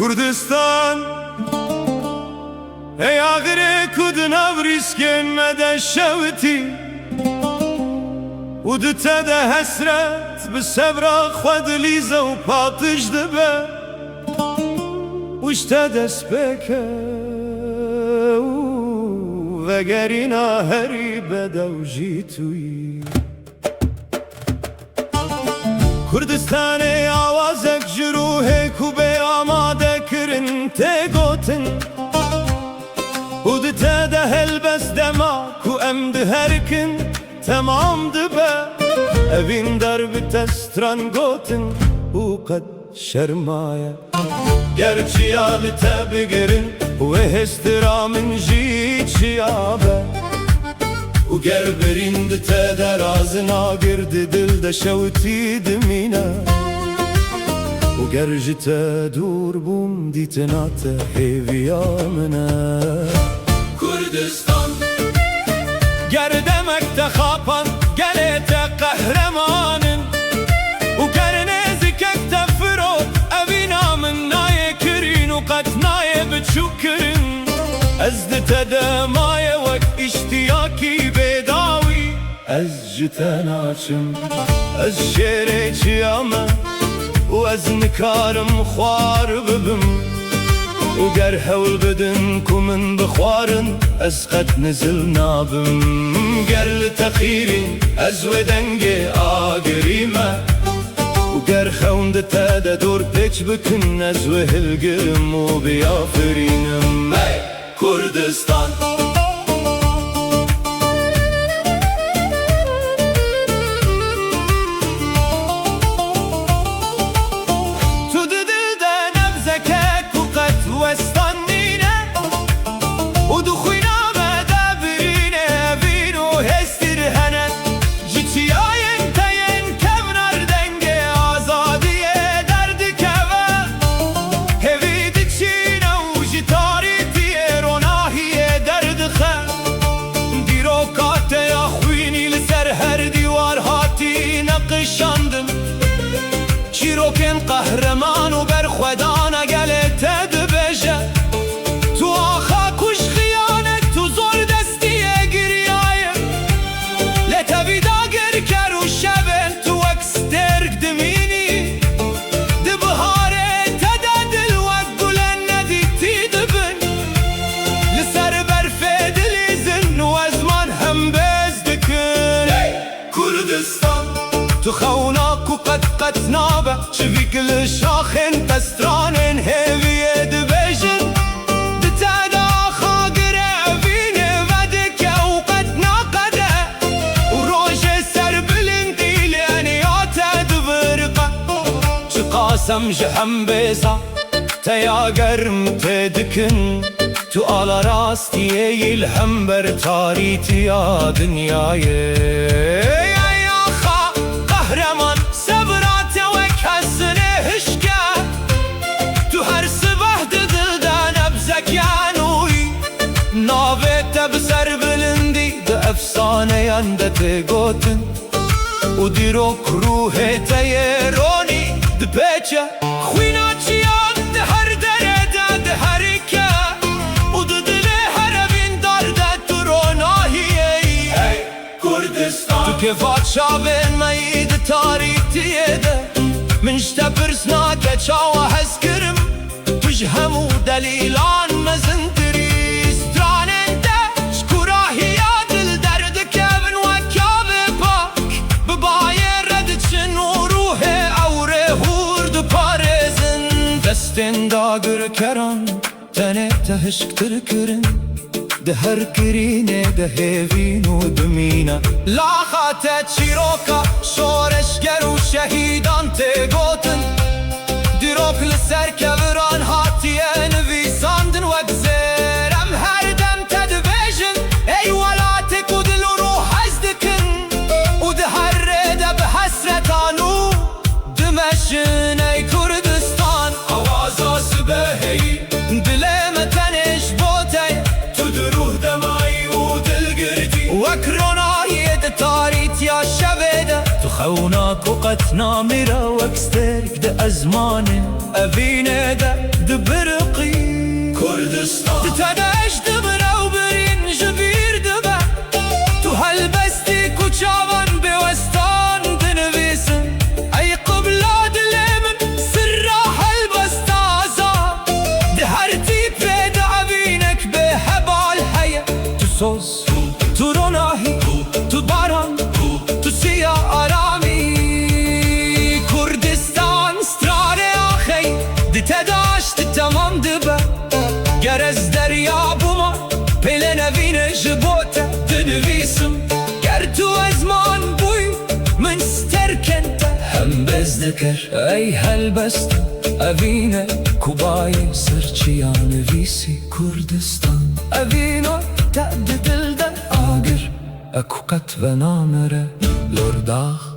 Kurdistan ey ağrı kudun avrisken mede şevti ودته ده حسرت به صبر خود لیزه و پاتش دبه وشته دست بکه وگرینا هری بده و جیتوی کردستان آوازک جروه کوبه آماده کرن ته گوتن ودته ده هلبس دما کو امد هرکن تمامdı be evin darbi stran gotin u kad şermaya gerçi yali tebigerin ve hestiramin jiçiyabe u gerberindi te derazına girdi dilde şevti dimine u gerjite durbum ditinate heviyamine Kurdistan Gerdemekte kapan gelete kahramanın U gernezikekte firot evinamın naye kirin u kat naye biçukirin Ezdi tedemaye vek iştiyaki bedavi Ez jiten açım Ez şereçiyame U ez nikarım khwar bibim وگر حول بدن کمن بخوارن از قد نزل نابم گر لتخیرین از ودنگ آگریمه وگر خوند تاد دور پیچ بکن از وهلگرم و بیافرینم کردستان چیروکن قهرمان و بر خدا نگلت دبجه تو آخا کش خیانت تو زور دستی گریایم لتوی داگر کر و شبن تو اکسترگ دمینی دبهاره تدا دل و گلن ندیتی دبن لسر برف دلیزن و ازمان هم بز دکن کردستان تو خوناک و قد نابه شوی کل شاخن پسترانن هیویه دبیجن دتادا خاگر اوینه و دکه و قد ناقده و روش سر بلندی لعنیات دورقه چه قاسم جهم بیسا تیا گرم تدکن تو آلا راستیه الهم بر تاریتی یا دنیایه قهرمان صبرات وک حسنه هشکه تو هر سبه دلده نبزک یعنوی ناویت بسر بلندی ده افسانه ینده تگوتن و دیروک روح تیرونی ده پیچه خوینا چیان ده هر درده ده هرکه و ده دله هر بین درده تو روناهیه ای کردستان تو که فاتشابین مید تاریتیه ده من شتبرسنا کچاوه هزکرم توش همو دلیلان مزندری ستراننده شکوراهیا دل درد کبن و کابه پاک ببایه رد چن و روح اوره هورد پارزن دستن داگر کران تنه تهشکتر کرن ده هر کرینه ده هیوین و دمینه لاخات چیروکا شورشگر و شهیدان تگوتن دیروک لسر کوران هاتیه نویساندن و گزرم هر دم تدویجن ای ولاتک و دل و روح ازدکن و ده هر رده به حسرتانو دمشن ای کردستان آوازا سبهی دلم تنش بوتی وكرونايد تاريت يا شبيدة تخوناك قت نامرة وكسترك ده أزمانه أبينا ده برقي كردستان تناش دمرة وبرين جبير دبا تو هالبستي كوچاوان بوستان دنويسن أي قبلاد لمن سراح البستازا ده هرتي بيد عبينك بهبال حياة تو سوز تو روناهي تو باران تو سيا آرامی کردستان ستراره آخی دی تداشت تمام دبا گرز دریا بوما پیل نوین جبوتا دنویسم گر تو ازمان بوی من سترکنتا هم بزدکر ای هلبست اوینه کوبای سرچیا نویسی کردستان اوینه تعد دل در آگر اکو قط و نامره لرداخ